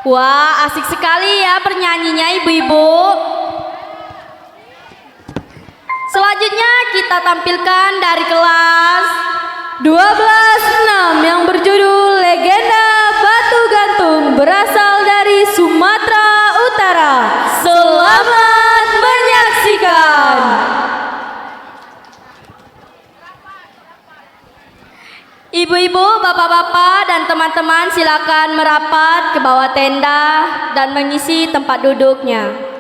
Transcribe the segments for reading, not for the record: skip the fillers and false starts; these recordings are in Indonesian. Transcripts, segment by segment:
Wah, asik sekali ya bernyanyinya ibu-ibu. Selanjutnya kita tampilkan dari kelas 12-6 yang berjudul Legenda Batu Gantung berasal dari Sumatera Utara. Selamat menyaksikan. Ibu-ibu, bapak-bapak, dan teman-teman silakan merapat ke bawah tenda dan mengisi tempat duduknya.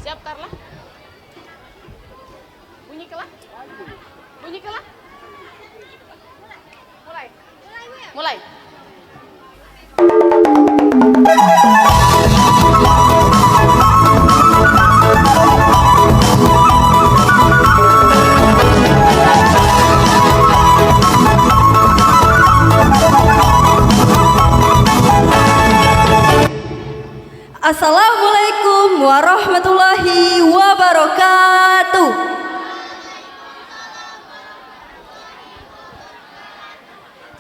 Siap Carla? Bunyi kelah? Bunyi kelah? Mulai. Mulai. Assalamualaikum warahmatullahi wabarakatuh.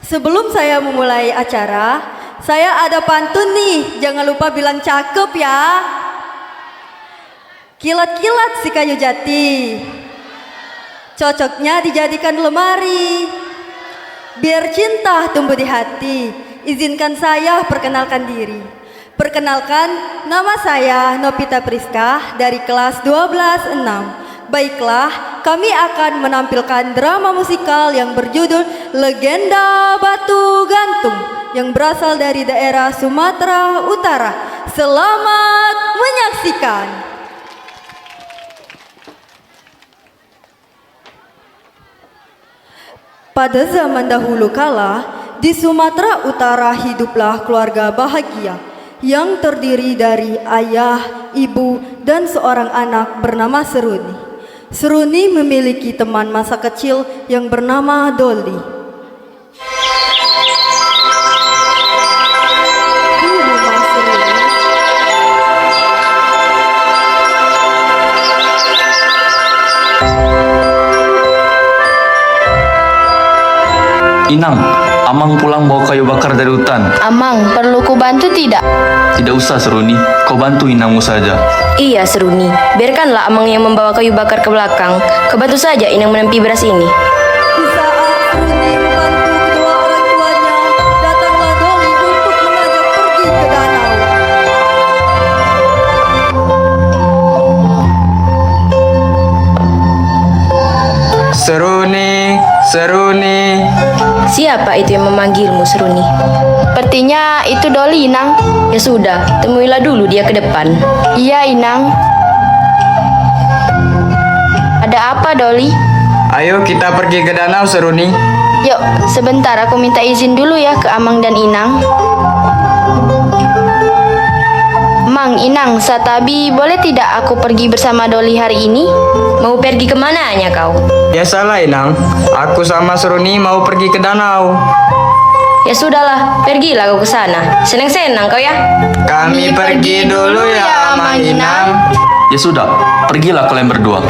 Sebelum saya memulai acara, saya ada pantun nih, jangan lupa bilang cakep ya. Kilat-kilat si kayu jati, cocoknya dijadikan lemari. Biar cinta tumbuh di hati, izinkan saya perkenalkan diri. Perkenalkan, nama saya Novita Priska dari kelas 12-6. Baiklah, kami akan menampilkan drama musikal yang berjudul Legenda Batu Gantung yang berasal dari daerah Sumatera Utara. Selamat menyaksikan. Pada zaman dahulu kala, di Sumatera Utara hiduplah keluarga bahagia yang terdiri dari ayah, ibu, dan seorang anak bernama Seruni. Seruni memiliki teman masa kecil yang bernama Dolly. Di rumah Seruni, Inang, Amang pulang bawa kayu bakar dari hutan. Amang, perlu ku bantu tidak? Tidak usah Seruni, kau bantu Inangmu saja. Iya, Seruni. Biarkanlah Amang yang membawa kayu bakar ke belakang. Kebantu saja Inang menempi beras ini. di saat Seruni membantu kedua orang tuanya, datanglah Dolly untuk mengajak pergi ke danau. Seruni, Seruni. Siapa itu yang memanggilmu, Seruni? Sepertinya itu Doli, Inang. Ya sudah, temuilah dulu dia ke depan. Iya, Inang. Ada apa, Doli? Ayo kita pergi ke danau, Seruni. Yuk, sebentar aku minta izin dulu ya ke Amang dan Inang. Mang, Inang, Satabi, boleh tidak aku pergi bersama Doli hari ini? Mau pergi kemana hanya kau? Biasalah, Inang. Aku sama Seruni mau pergi ke danau. Ya sudahlah, pergilah kau ke sana. Senang-senang kau ya. Kami pergi dulu ya, Amang Inang. Ya sudah, pergilah kalian berdua.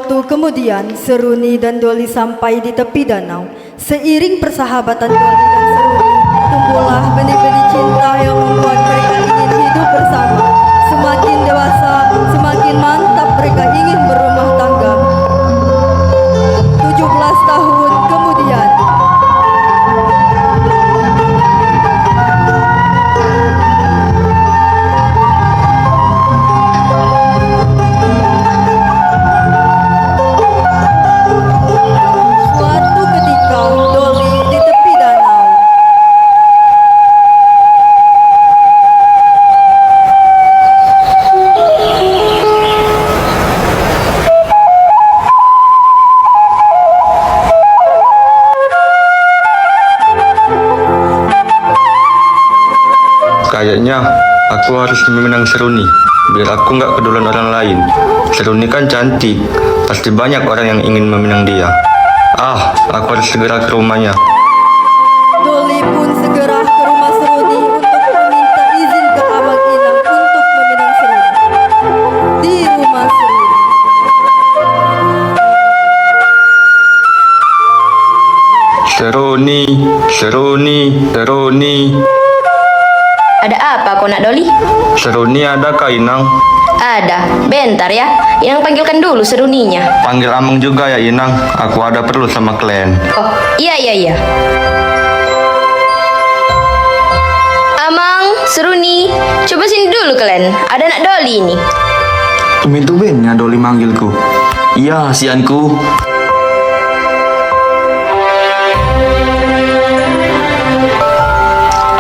waktu kemudian, Seruni dan Doli sampai di tepi danau. Seiring persahabatan Doli dan Seruni, tumbuhlah benih-benih cinta yang membuat mereka ingin hidup bersama. Semakin dewasa, semakin mantap mereka ingin berumah tangga. 17 tahun kemudian, suatu ketika Doli di tepi danau. Kayaknya aku harus memenang Seruni, biar aku nggak keduluan orang lain. Seruni kan cantik, pasti banyak orang yang ingin memenang dia. Aku harus segera ke rumahnya. Doli pun segera ke rumah Seruni untuk meminta izin ke Abang Inang untuk meminang Seruni. Di rumah Seruni, Seruni, Seruni, Seruni. Ada apa kau nak Doli? Seruni ada Kak Inang? Ada. Bentar ya. Inang panggilkan dulu Seruninya. Panggil Amang juga ya Inang, aku ada perlu sama kalian. Oh, iya. Amang, Seruni, coba sini dulu kalian. Ada nak Doli ini. Tumben-tumbennya Doli manggilku. Iya, sianku.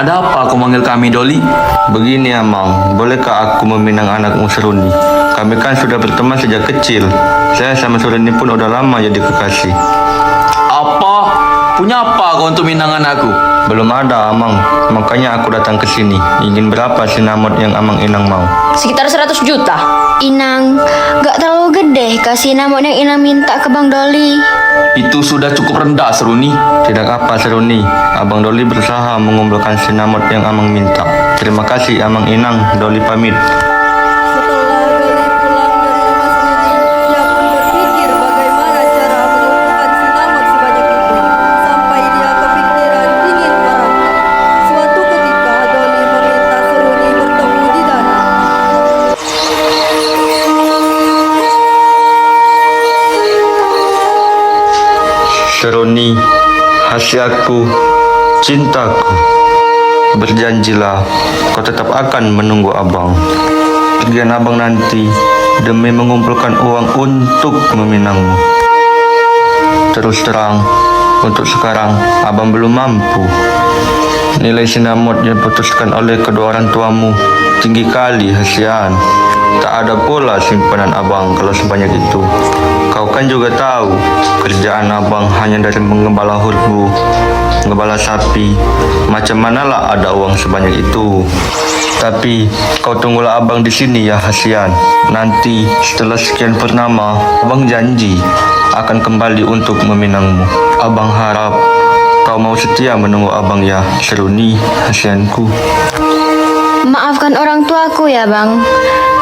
Ada apa kau manggil kami, Doli? Begini Amang, bolehkah aku meminang anakmu Seruni? Kami kan sudah berteman sejak kecil. Saya sama Seruni pun udah lama jadi kekasih. Apa? Punya apa kau untuk minang anakku? Belum ada Amang, makanya aku datang ke sini. Ingin berapa sinamot yang Amang Inang mau? Sekitar 100 juta. Inang, gak terlalu gede kasih nama yang Inang minta ke Bang Doli. Itu sudah cukup rendah, Seruni. Tidak apa Seruni, Abang Doli berusaha mengumpulkan sinamot yang Amang minta. Terima kasih Amang Inang, Doli pamit. setelah Doli pulang dari rumah Seruni, ia pun berpikir bagaimana cara mengumpulkan sinamot sebanyak itu. Sampai dia kepikiran ingin merantau. Suatu ketika Doli meminta Seruni bertemu di danau. Seruni, hasiatku, cintaku, berjanjilah kau tetap akan menunggu abang. Pergian abang nanti demi mengumpulkan uang untuk meminangmu. Terus terang, untuk sekarang abang belum mampu. Nilai sinamot yang diputuskan oleh kedua orang tuamu tinggi kali, Hasian. Tak ada pula simpanan abang kalau sebanyak itu. Kau kan juga tahu, kerjaan abang hanya dari mengembala hurbu, mengembala sapi. Macam manalah ada uang sebanyak itu? Tapi kau tunggulah abang di sini ya, Hasian. Nanti setelah sekian purnama, abang janji akan kembali untuk meminangmu. Abang harap kau mau setia menunggu abang ya, Seruni, Hasianku. Maafkan orang tuaku ya Bang.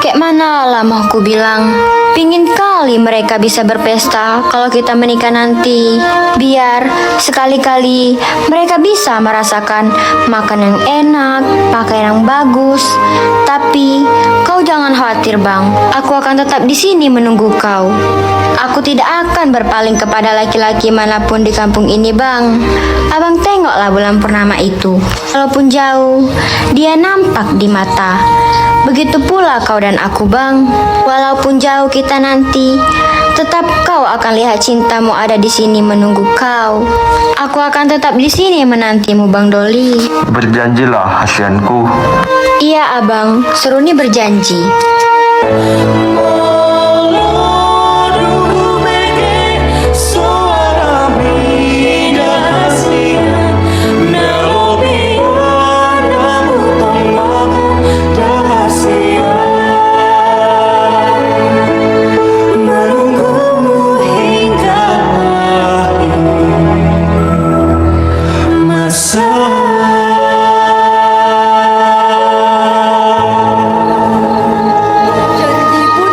Kayak mana lah mau ku bilang. Pingin kali mereka bisa berpesta kalau kita menikah nanti. Biar sekali-kali mereka bisa merasakan makan yang enak, pakaian yang bagus. Tapi kau jangan khawatir Bang. Aku akan tetap di sini menunggu kau. Aku tidak akan berpaling kepada laki-laki manapun di kampung ini Bang. Abang tengoklah bulan purnama itu. Walaupun jauh, dia nampak di mata. Begitu pula kau dan aku Bang. Walaupun jauh kita nanti, tetap kau akan lihat cintamu ada di sini menunggu kau. Aku akan tetap di sini menantimu Bang Doli. Berjanjilah, Hasianku. Iya Abang, Seruni berjanji. Janji pun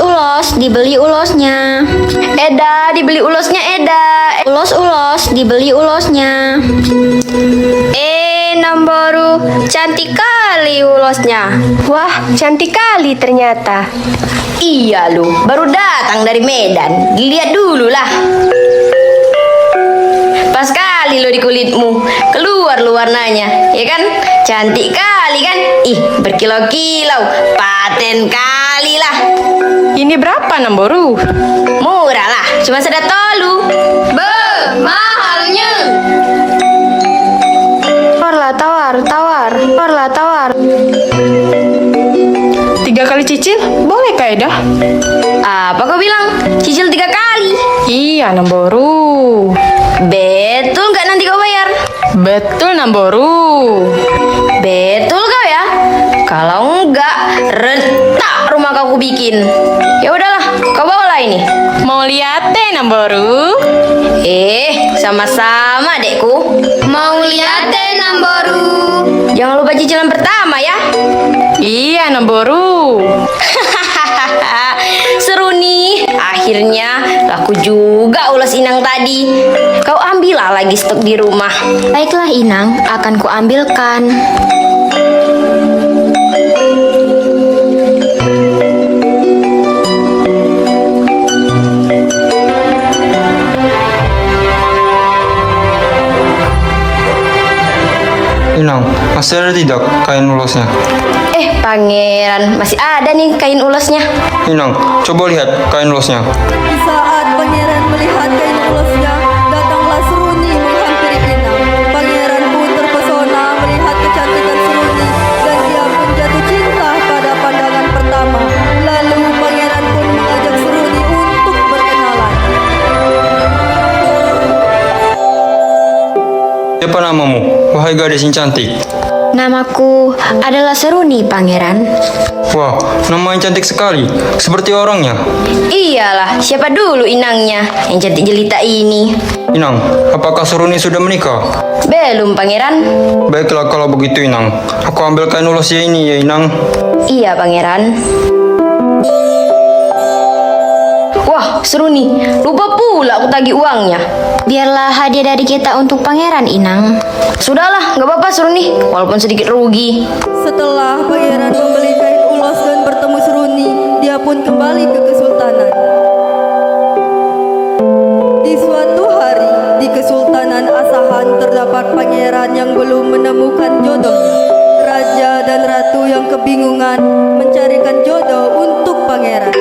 Ulos-ulos, dibeli ulosnya. Eda, dibeli ulosnya Eda. Ulos-ulos, dibeli ulosnya. Namboru, cantik kali ulosnya. Wah, cantik kali ternyata. Iya lu, baru datang dari Medan. Dilihat dulu lah. Pas kali lo di kulitmu, keluar lu warnanya, ya kan? Cantik kali kan? Ih, berkilau-kilau, paten kali lah. Ini berapa Namboru? Murah lah, cuma sedotolu. Mahalnya. Tawar. 3 kali cicil, boleh kah Eda? Apa kau bilang? Cicil 3 kali. Iya Namboru. Betul nggak nanti kau bayar? Betul Namboru. Betul kau ya? Kalau enggak, retak rumah kau bikin. Ya udahlah, kau bawalah ini. Mau lihat deh Namboru? Sama-sama adekku. Mau lihat deh Namboru. Jangan lupa cicilan pertama ya. Iya Namboru. Seru nih. Akhirnya laku juga ulas Inang tadi. Kau ambillah lagi stok di rumah. Baiklah Inang, akan kuambilkan. Inang, masih ada tidak kain ulosnya? Pangeran, masih ada nih kain ulasnya. Inang, coba lihat kain ulosnya. Di saat pangeran melihat kain ulosnya, datanglah Seruni menghampiri Inang. Pangeran pun terpesona melihat kecantikan Seruni dan dia pun jatuh cinta pada pandangan pertama. Lalu pangeran pun mengajak Seruni untuk berkenalan. Siapa namamu, wahai gadis yang cantik? Namaku adalah Seruni, Pangeran. Wah, nama yang cantik sekali, seperti orangnya. Iyalah, siapa dulu inangnya yang cantik jelita ini? Inang, apakah Seruni sudah menikah? Belum, Pangeran. Baiklah kalau begitu Inang, aku ambil kain ulosnya ini ya Inang. Iya, Pangeran. Wah, seru nih. Lupa pula aku tagih uangnya. Biarlah hadiah dari kita untuk Pangeran, Inang. Sudahlah, nggak apa-apa seru nih, walaupun sedikit rugi. Setelah pangeran membeli kain ulos dan bertemu Seruni, dia pun kembali ke kesultanan. Di suatu hari, di Kesultanan Asahan terdapat pangeran yang belum menemukan jodohnya. Raja dan ratu yang kebingungan mencarikan jodoh untuk pangeran.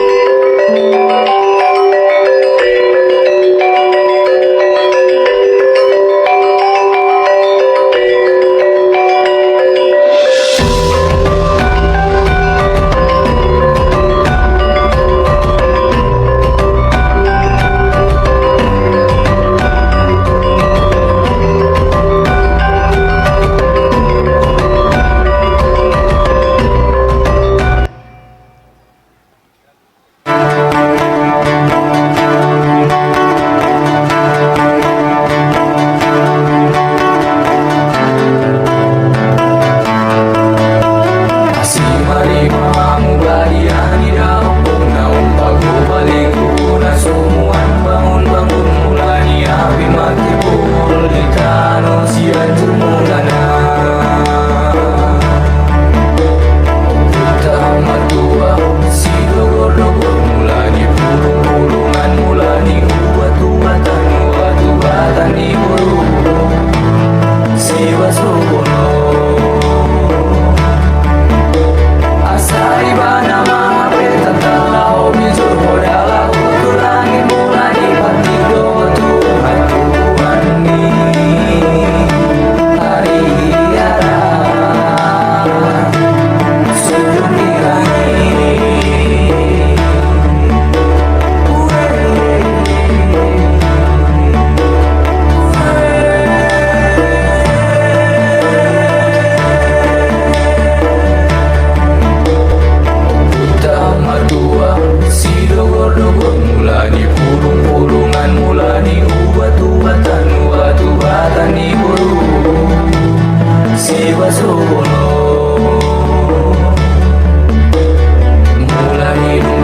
Mulai hidung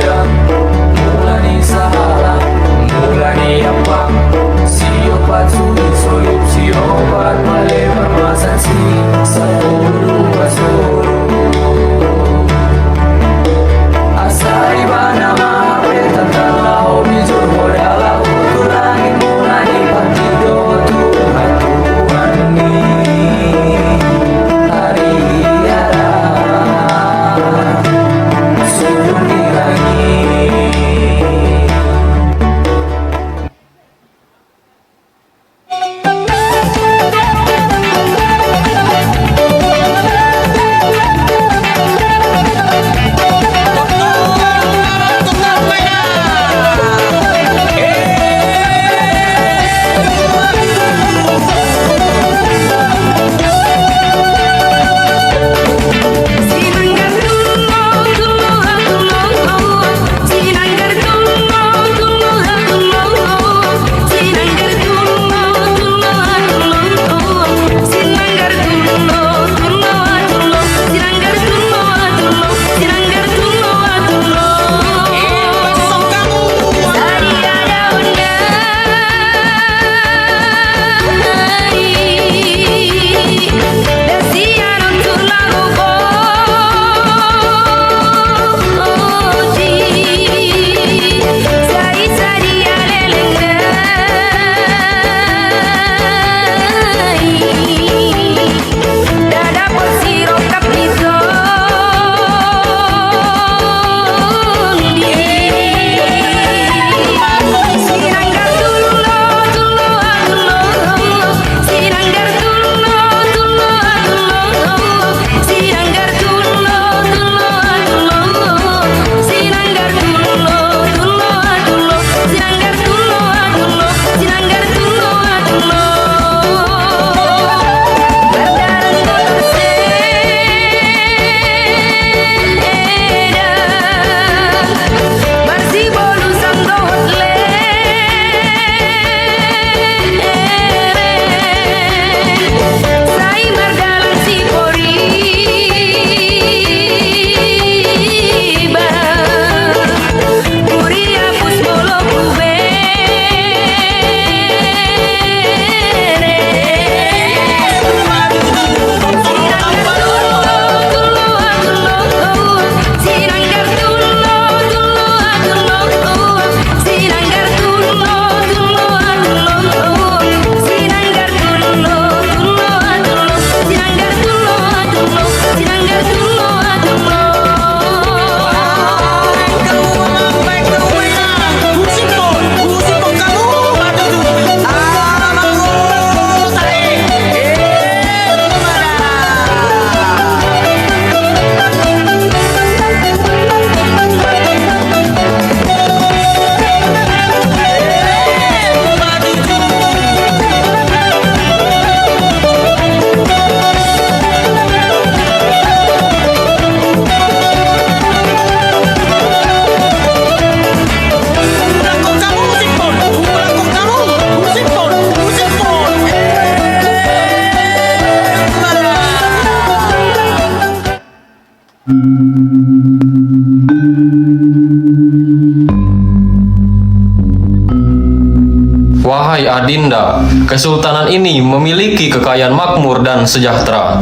Wahai Adinda, kesultanan ini memiliki kekayaan makmur dan sejahtera.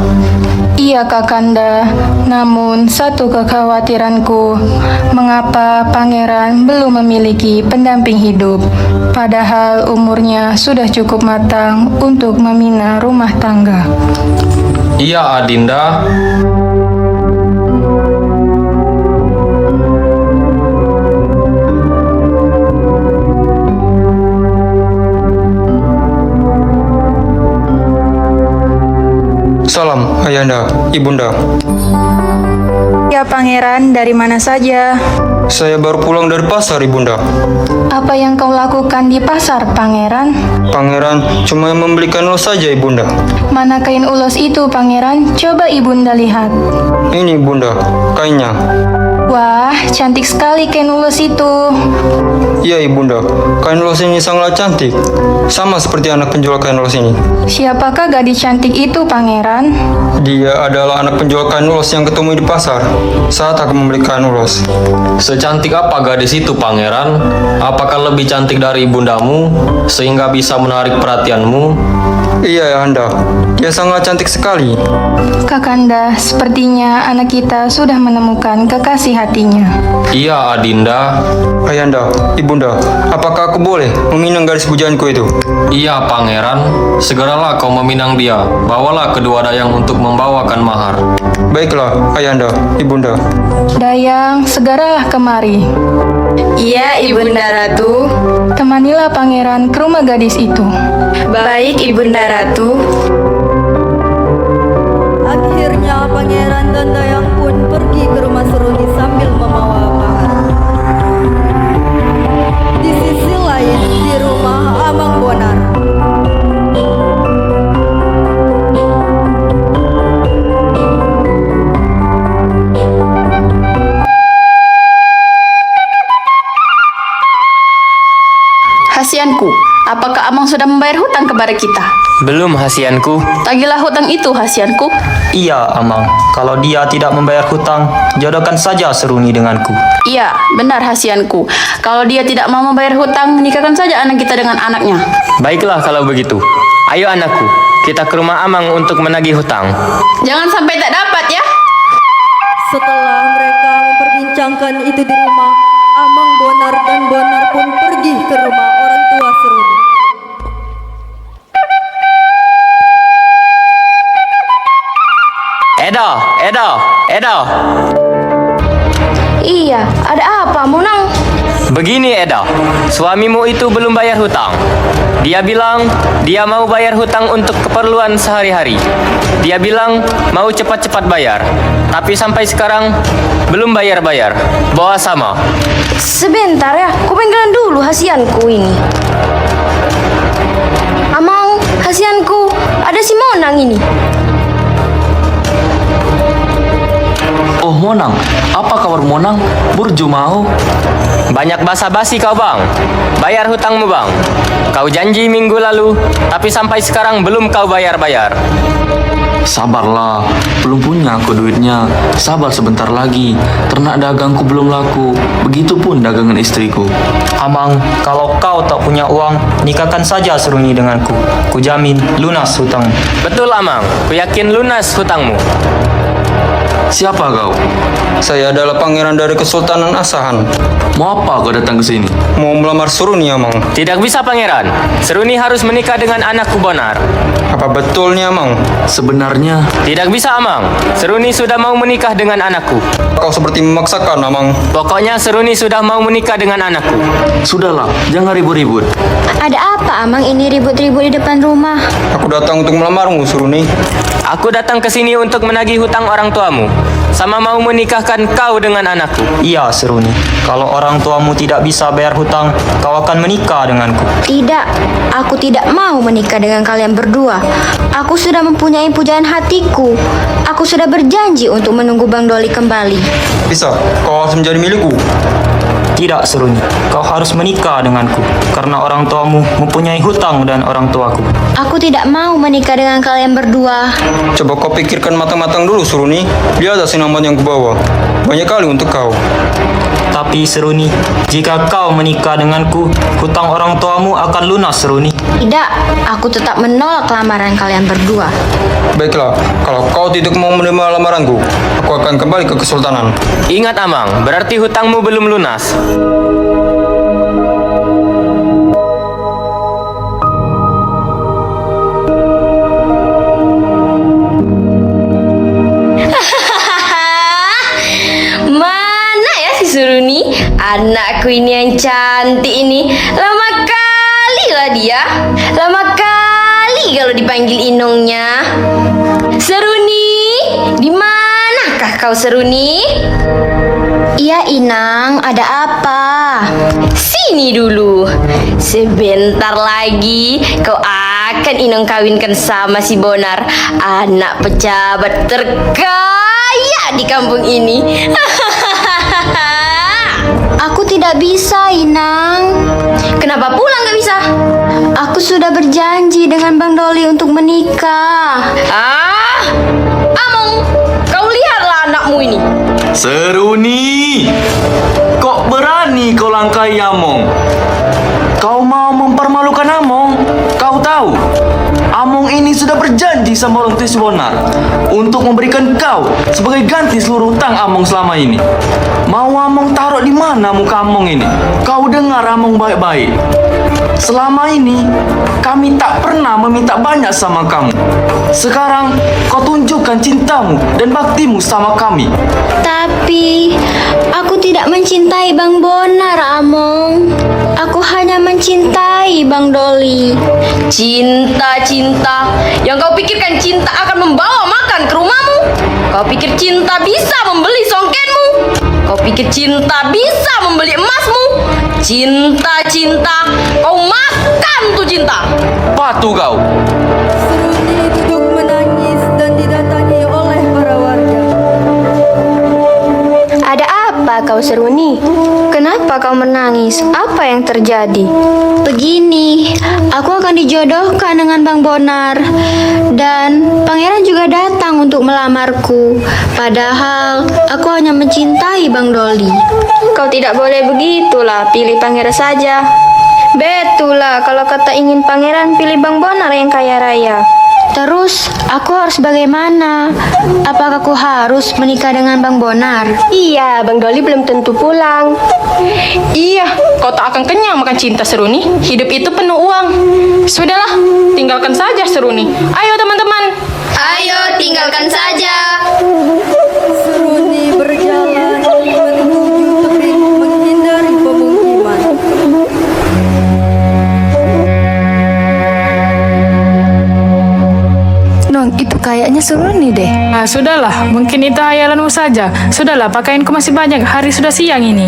Iya Kakanda, namun satu kekhawatiranku, mengapa pangeran belum memiliki pendamping hidup, padahal umurnya sudah cukup matang untuk membina rumah tangga. Iya Adinda. Salam, Ayanda, Ibunda. Ya Pangeran, dari mana saja? Saya baru pulang dari pasar, Ibunda. Apa yang kau lakukan di pasar, Pangeran? Pangeran cuma membelikan ulos saja, Ibunda. Mana kain ulos itu, Pangeran? Coba Ibunda lihat. Ini, Bunda, kainnya. Wah, cantik sekali kain ulos itu. Iya, Ibunda. Kain ulos ini sangat cantik. Sama seperti anak penjual kain ulos ini. Siapakah gadis cantik itu, Pangeran? Dia adalah anak penjual kain ulos yang ketemu di pasar saat aku membeli kain ulos. Secantik apa gadis itu, Pangeran? Apakah lebih cantik dari ibundamu sehingga bisa menarik perhatianmu? Iya, Anda. Dia sangat cantik sekali. Kakanda, sepertinya anak kita sudah menemukan kekasih hatinya. Iya, Adinda. Ayanda, Ibunda, apakah aku boleh meminang gadis pujaanku itu? Iya, Pangeran. Segeralah kau meminang dia. Bawalah kedua dayang untuk membawakan mahar. Baiklah, Ayanda, Ibunda. Dayang, segeralah kemari. Iya, Ibunda Ratu. Temanilah pangeran ke rumah gadis itu. Baik, Ibunda Ratu. Akhirnya pangeran dan dayang pun pergi ke rumah Seruni sambil membawa mahar. Di sisi lain, di rumah Amang Bonar, Hasianku, apakah Amang sudah membayar hutang kepada kita? Belum, Hasianku. Tagilah hutang itu, Hasianku. Iya, Amang. Kalau dia tidak membayar hutang, jodohkan saja Seruni denganku. Iya, benar Hasianku. Kalau dia tidak mau membayar hutang, nikahkan saja anak kita dengan anaknya. Baiklah kalau begitu. Ayo anakku, kita ke rumah Amang untuk menagih hutang. Jangan sampai tak dapat ya. setelah mereka memperbincangkan itu di rumah, Amang Bonar dan Bonar pun pergi ke rumah orang tua Seruni. Eda. Iya, ada apa, Monang? Begini Eda, suamimu itu belum bayar hutang. Dia bilang dia mau bayar hutang untuk keperluan sehari-hari. Dia bilang mau cepat-cepat bayar, tapi sampai sekarang belum bayar-bayar. Bawa sama. Sebentar ya, ku panggilan dulu hasianku ini. Amang, hasianku, ada si Monang ini. Oh Monang, apa kabar Monang? Burju mau? Banyak basa-basi kau bang. Bayar hutangmu bang. Kau janji minggu lalu, tapi sampai sekarang belum kau bayar-bayar. Sabarlah, belum punya aku duitnya. Sabar sebentar lagi, ternak dagangku belum laku. Begitupun dagangan istriku. Amang, kalau kau tak punya uang, nikahkan saja Seruni denganku. Ku jamin lunas hutang. Betul Amang, ku yakin lunas hutangmu. Siapa kau? Saya adalah pangeran dari Kesultanan Asahan. Mau apa kau datang ke sini? Mau melamar Seruni, Amang. Tidak bisa pangeran. Seruni harus menikah dengan anakku Bonar. Apa betul nih, Amang? Sebenarnya Tidak bisa Amang. Seruni sudah mau menikah dengan anakku. Kau seperti memaksakan, Amang. Pokoknya Seruni sudah mau menikah dengan anakku. sudahlah, jangan ribut-ribut. Ada apa, Amang, ini ribut-ribut di depan rumah? Aku datang untuk melamarmu, Seruni. Aku datang ke sini untuk menagih hutang orang tuamu, sama mau menikahkan kau dengan anakku. Iya, Seruni. Kalau orang tuamu tidak bisa bayar hutang, kau akan menikah denganku. Tidak, aku tidak mau menikah dengan kalian berdua. Aku sudah mempunyai pujaan hatiku. Aku sudah berjanji untuk menunggu Bang Doli kembali. Bisa, kau harus menjadi milikku. Tidak, Seruni. Kau harus menikah denganku, karena orang tuamu mempunyai hutang dan orang tuaku. Aku tidak mau menikah dengan kalian berdua. Coba kau pikirkan matang-matang dulu, Seruni. Lihat sinaman yang kubawa. banyak kali untuk kau. Tapi Seruni, jika kau menikah denganku, hutang orang tuamu akan lunas, Seruni. Tidak, aku tetap menolak lamaran kalian berdua. Baiklah, kalau kau tidak mau menerima lamaranku, aku akan kembali ke kesultanan. Ingat Amang, berarti hutangmu belum lunas. Mana ya si Seruni? Anakku ini yang cantik ini. Lama kali lah dia. Lama kali kalau dipanggil inongnya. Seruni, di manakah kau Seruni? Iya Inang, ada apa? Sini dulu. Sebentar lagi kau akan Inong kawinkan sama si Bonar, anak pejabat terkaya di kampung ini. Aku tidak bisa, Inang. Kenapa pulang gak bisa? Aku sudah berjanji dengan Bang Doli untuk menikah. Among, kau lihatlah anakmu ini. Seruni, kok berani kau langkai Among? Kau mau mempermalukan Among? Kau tahu, Among ini sudah berjanji sama orang tua si Bonar untuk memberikan kau sebagai ganti seluruh hutang Among selama ini. Mau Among taruh di mana muka Among ini? Kau dengar Among baik-baik. Selama ini kami tak pernah meminta banyak sama kamu. Sekarang kau tunjukkan cintamu dan baktimu sama kami. Tapi aku tidak mencintai Bang Bonar, Among. Aku hanya mencintai Bang Doli. Cinta, yang kau pikirkan cinta akan membawa makan ke rumahmu? Kau pikir cinta bisa membeli songkenmu? Kau pikir cinta bisa membeli emasmu? Cinta, kau makan tuh cinta. Patuh kau. Seruni duduk menangis dan didatangi oleh para warga. Ada apa kau Seruni? Kenapa kau menangis? Apa yang terjadi? Begini, aku akan dijodohkan dengan Bang Bonar. Dan pangeran juga datang untuk melamarku. Padahal aku hanya mencintai Bang Doli. Kau tidak boleh begitulah, pilih pangeran saja. Betul lah, kalau kata ingin pangeran, pilih Bang Bonar yang kaya raya. Terus, aku harus bagaimana? Apakah aku harus menikah dengan Bang Bonar? Iya, Bang Doli belum tentu pulang. Iya, kau tak akan kenyang makan cinta Seruni. Hidup itu penuh uang. Sudahlah, tinggalkan saja Seruni. Ayo teman-teman. Ayo tinggalkan saja. Seruni berjalan menuju tebing menghindari pemukiman. Nong, itu kayaknya Seruni deh. Nah, sudahlah, mungkin itu hayalanmu saja. Sudahlah, pakaianku masih banyak. Hari sudah siang ini.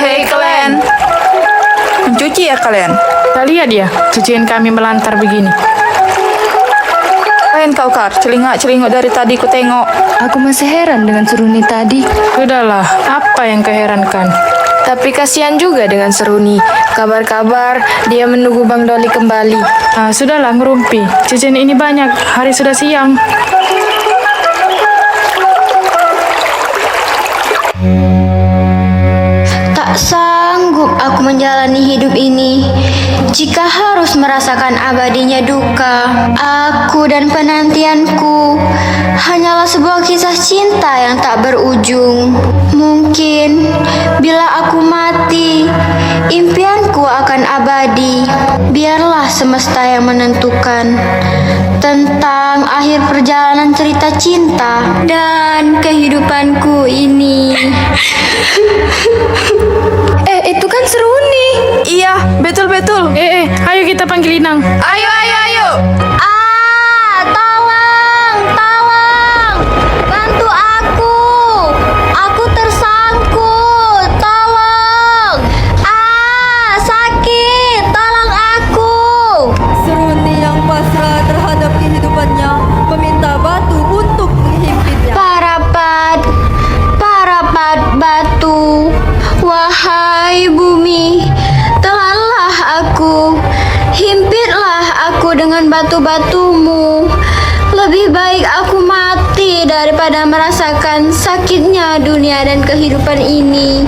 Hei kalian, mencuci ya kalian? Tak lihat ya, cucian kami melantar begini. Kalian kau Kar, celingak-celinguk dari tadi ku tengok. Aku masih heran dengan Seruni tadi. Sudahlah, apa yang keherankan? Tapi kasihan juga dengan Seruni. Kabar-kabar dia menunggu Bang Doli kembali. Nah, sudahlah ngerumpi. Cucian ini banyak. Hari sudah siang. Tak sanggup aku menjalani hidup ini jika harus merasakan abadinya duka. Aku dan penantianku hanyalah sebuah kisah cinta yang tak berujung. Mungkin bila aku mati, impianku akan abadi. Biarlah semesta yang menentukan tentang akhir perjalanan cerita cinta dan kehidupanku ini. Itu kan Seruni. Iya, betul-betul. Ayo kita panggil Inang. Ayo. Tolong, bantu aku. Aku tersangkut, tolong. Sakit, tolong aku. Seruni yang pasrah terhadap kehidupannya meminta batu untuk menghimpitnya. Parapat batu. Wahai bumi, telanlah aku Lebih baik aku mati daripada merasakan sakitnya dunia dan kehidupan ini.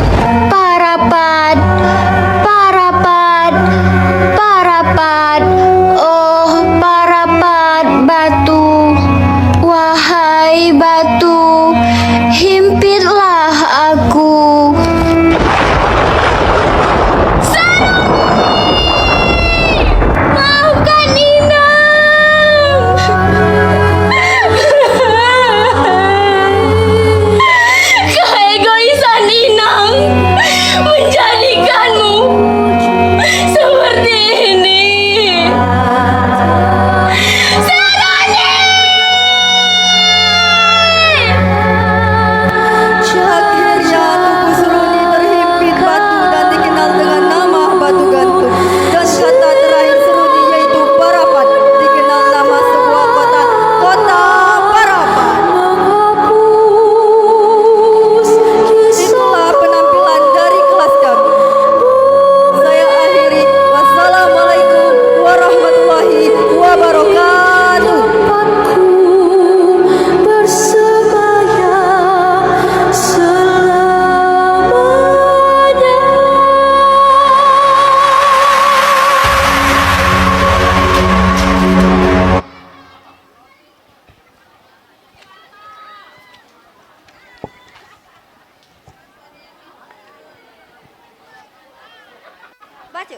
Parapat, parapat, parapat. Oh, parapat batu. Wahai batu, himpitlah aku. Maafkan Inang. Keegoisan Inang menjadikanmu seperti ini. Akhirnya tubuh Seruni terhimpit batu dan dikenal dengan nama Batu Gantung. Dan kata terakhir Seruni yaitu Parapat, dikenal nama sebuah kota, Kota Parapat. Itulah penampilan dari kelas kami. Saya akhiri. Wassalamualaikum warahmatullahi wabarakatuh. Bersemayam selamanya. Baca.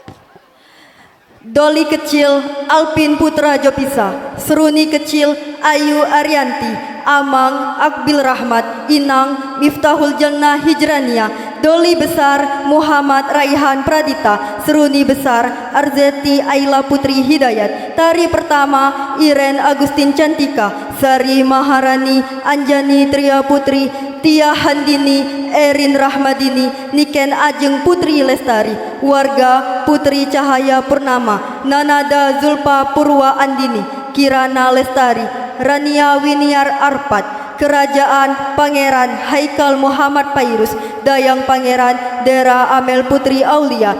Doli kecil Alpin Putra Jopisa, Seruni kecil Ayu Arianti, Amang Akbil Rahmat, Inang Miftahul Jannah Hijrania, Doli besar Muhammad Raihan Pradita, Seruni besar Arzeti Ayla Putri Hidayat. Tari pertama Iren Agustin Cantika, Sari Maharani Anjani Tria Putri, Tia Handini Erin Rahmadini, Niken Ajeng Putri Lestari, warga Putri Cahaya Purnama, Nanada Zulpa Purwa Andini, Kirana Lestari, Rania Winiar Arpat, Kerajaan Pangeran Haikal Muhammad Pairus, Dayang Pangeran Dera Amel Putri Aulia,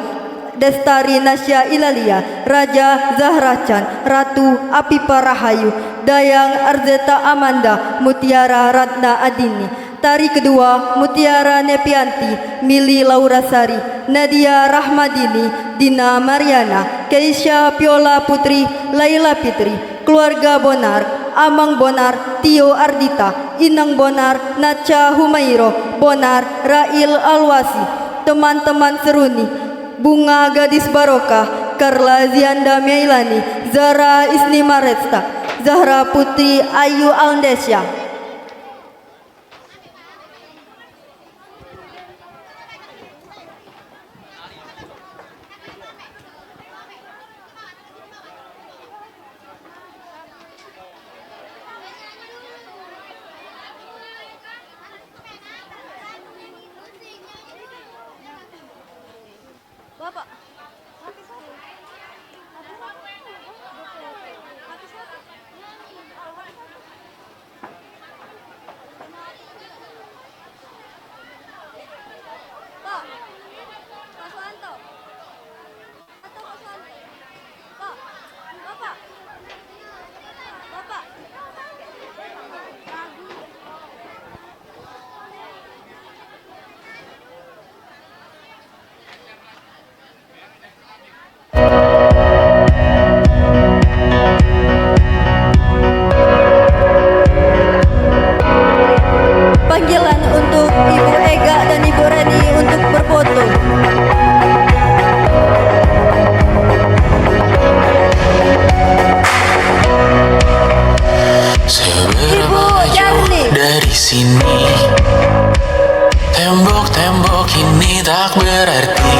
Destari Nasya Ilalia, Raja Zahracan, Ratu Apipa Rahayu, Dayang Arzeta Amanda, Mutiara Ratna Adini. Tari kedua Mutiara Nepianti, Mili Laurasari, Nadia Rahmadini, Dina Mariana, Keisha Piola Putri, Laila Fitri, keluarga Bonar, Amang Bonar, Tio Ardita, Inang Bonar, Naca Humairo, Bonar, Rail Alwasi, teman-teman Seruni, Bunga Gadis Barokah, Karla Zianda Meilani, Zara Isni Maresta, Zahra Putri Ayu Aldesya. Bapak. Panggilan untuk Ibu Ega dan Ibu Reni untuk berfoto. Ibu Yarni. Dari sini tembok-tembok ini tak berarti,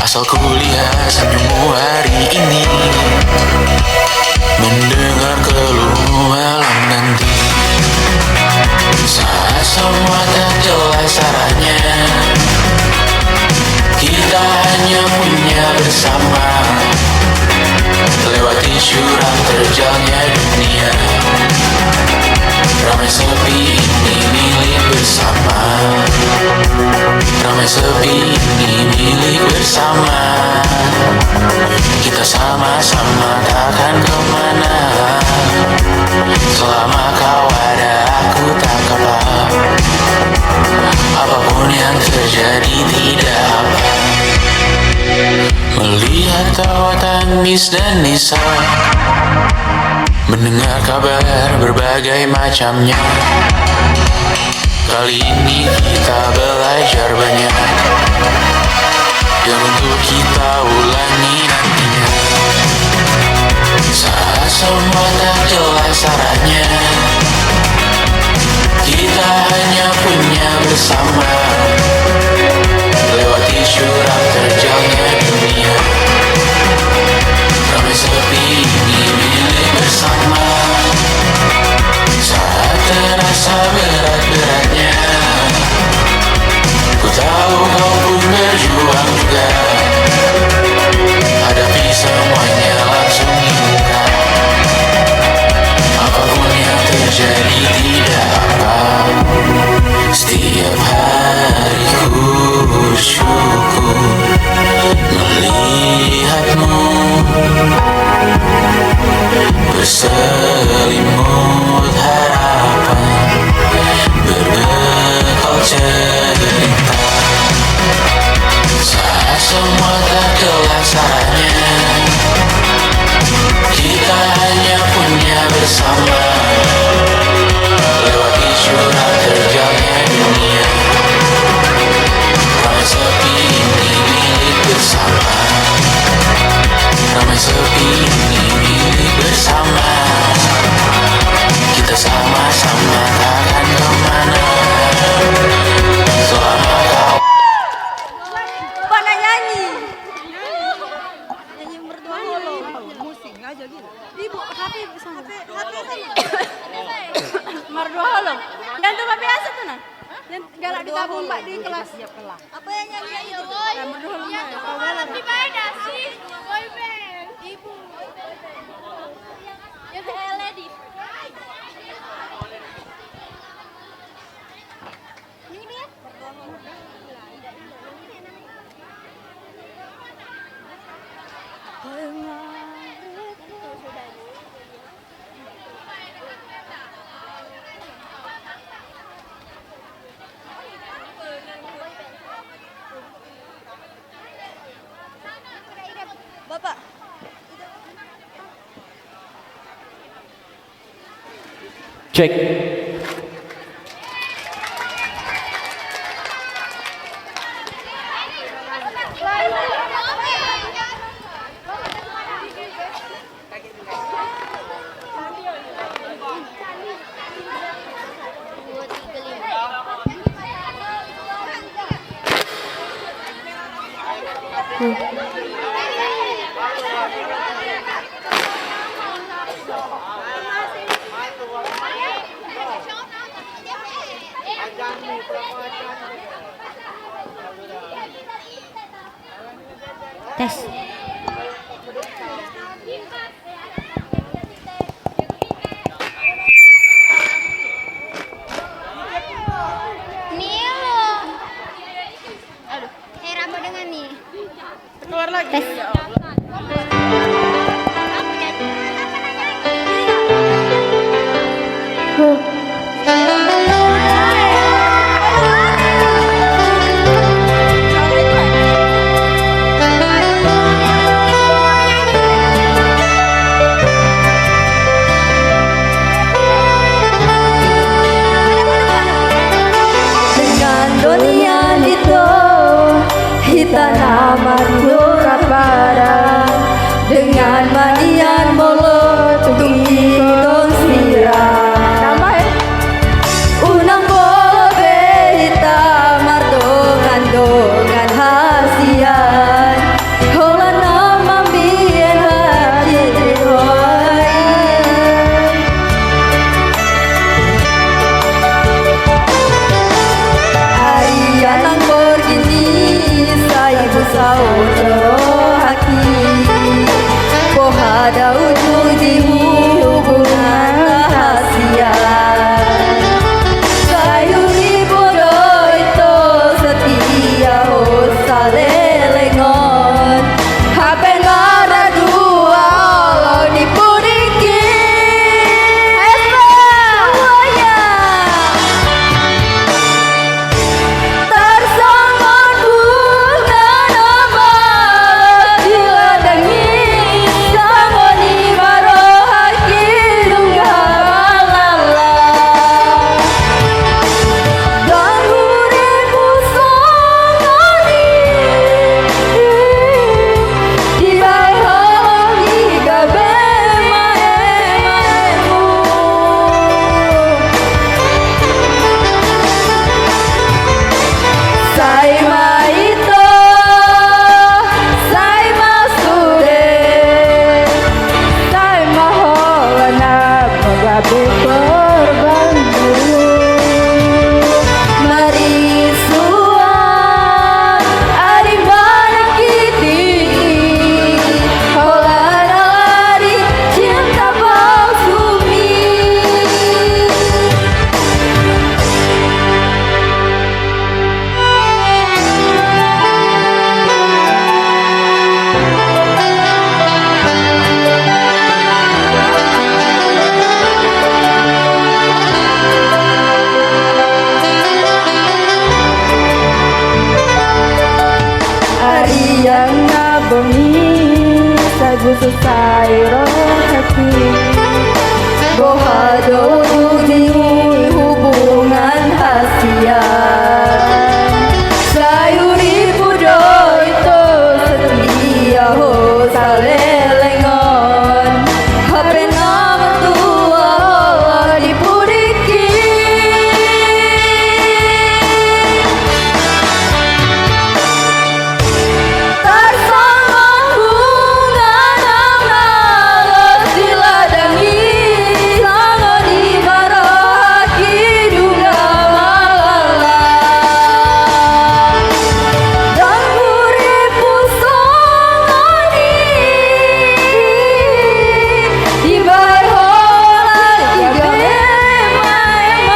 asal ku lihat senyummu hari ini, mendengar keluhmu malam nanti. Saat semua tak jelas arahnya, kita hanya punya bersama, lewati syurang terjalnya dunia. Ramai sepi ini milik bersama, ramai sepi ini milik bersama. Kita sama-sama takkan kemana. Hafiz dan Nisa, mendengar kabar berbagai macamnya. Kali ini kita belajar banyak yang untuk kita ulangi nantinya. Saat semua tak jelas arahnya, kita hanya punya bersama, lewati jurang terjalnya dunia. Ramai sepi ini milik bersama, saat terasa berat-beratnya. Ku tahu kau pun berjuang juga, hadapi semuanya langsung di muka. Apapun yang terjadi tidak apa, setiap hari ku bersyukur melihatmu berselimut harapan, berbekal cerita. Saat semua tak jelas arahnya, kita hanya punya bersama, lewati jurang terjalnya dunia. Ramai sepi ini milik bersama, ramai sepi ini milik bersama. Kita sama-sama takkan kemana selama kau. Bapak nak nyanyi. Nyanyi berdua dulu. Musik aja gitu. Ibu, HP sama. Berdua dulu. Dan tuh Bapak biasa tuh nah. Dan galak ditabung Pak di kelas. Apa yang nyanyi itu? Berdua dulu. Kau galak. Di mana sih? Boyband. Ibu. Ya lady. Ini dia. Bapak. Cek. Tes. Aduh, rambut dengan nih. Keluar lagi. Tes. jauh di hubungan hasian sayuri pudo itu setia ho salelengon hape nama tua di puriki tarsama bunga nama siladangi sango di baraki juga malala dan puripu songoni di barhola tiga ema-ema-emu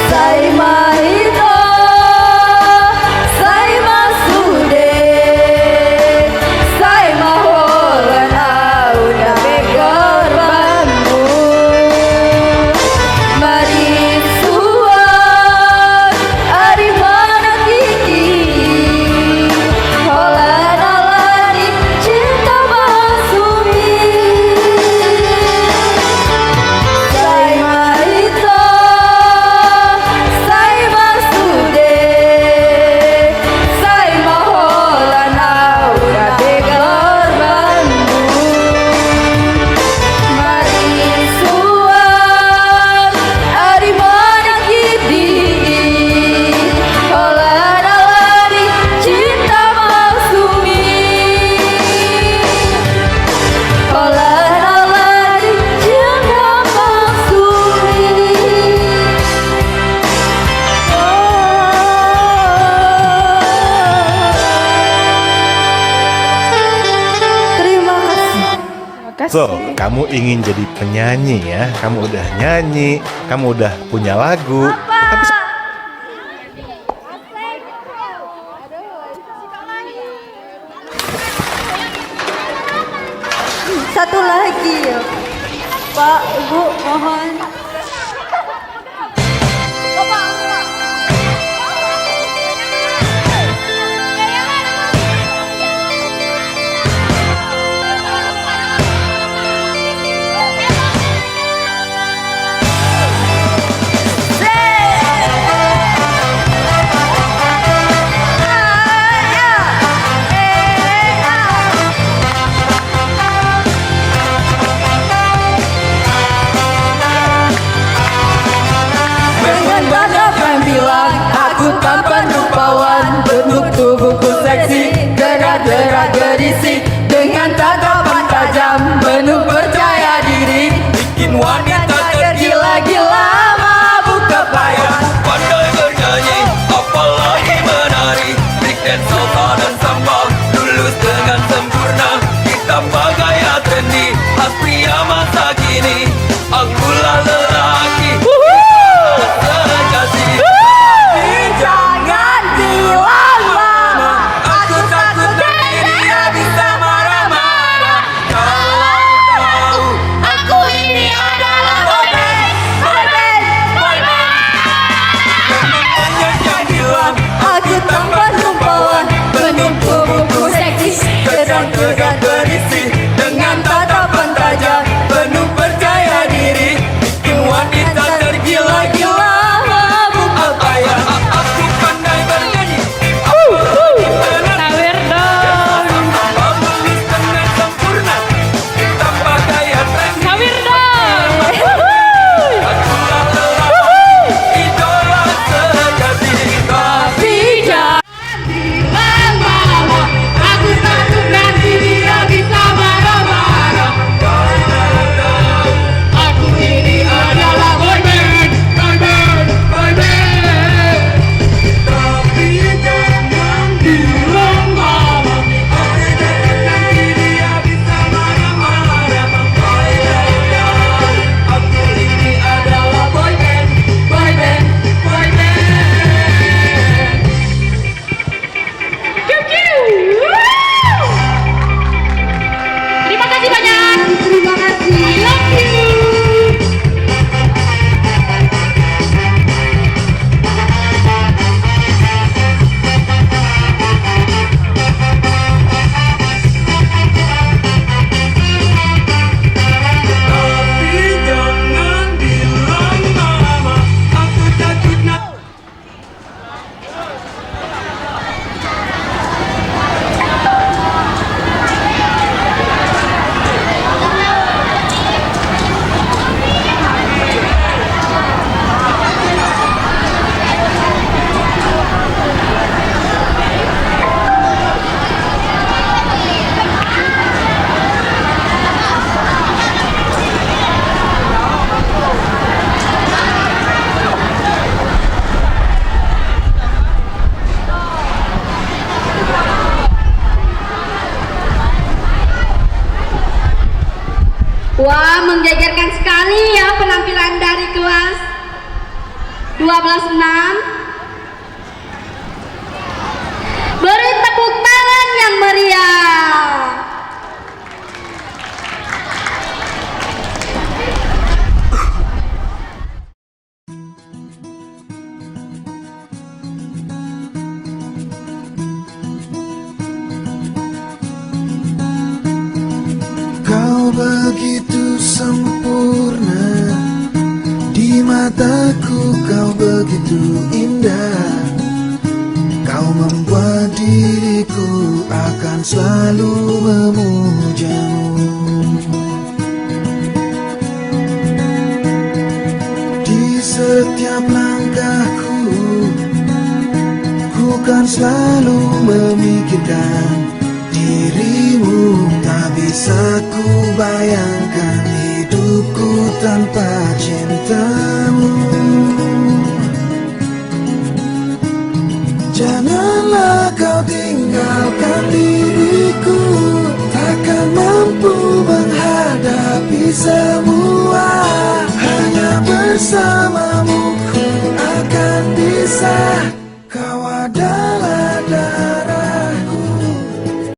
Sai mahito, sai masude, sai maholan auda begar bambu. Mari suan, ari mana kiki, holan alani cinta masumi. Sai mahito, sai masude, sai maholan aura begar bambu. Mari suan, ari mana kidi, holan alani cinta masumi. Holan alani cinta masumi. Terima kasih. So, kamu ingin jadi penyanyi ya? Kamu udah nyanyi, kamu udah punya lagu. Tapi Satu lagi ya, Pak, Ibu, mohon. Dengan banyak yang bilang aku tampan rupawan, bentuk tubuhku seksi, gerak-gerak gerisi, dengan tatapan tajam, penuh percaya diri, bikin wanita tergila-gila, mabuk kepayang. Pandai bernyanyi, apalagi menari, trik dan salsa dan samba, lulus dengan sempurna. Kita bagaya trendy, khas pria masa kini. Akulah lelaki, sejati. Jangan bilang mama, Aku takut nanti dia bisa marah-marah. Wah, menggegerkan sekali ya penampilan dari kelas 12-6. Beri tepuk tangan yang meriah. Kau begitu sempurna, di mataku kau begitu indah. Kau membuat diriku akan selalu memujamu. Di setiap langkahku, ku kan selalu memikirkan dirimu. Tak bisa ku bayangkan hidupku tanpa cintamu. Janganlah kau tinggalkan diriku, takkan mampu menghadapi semua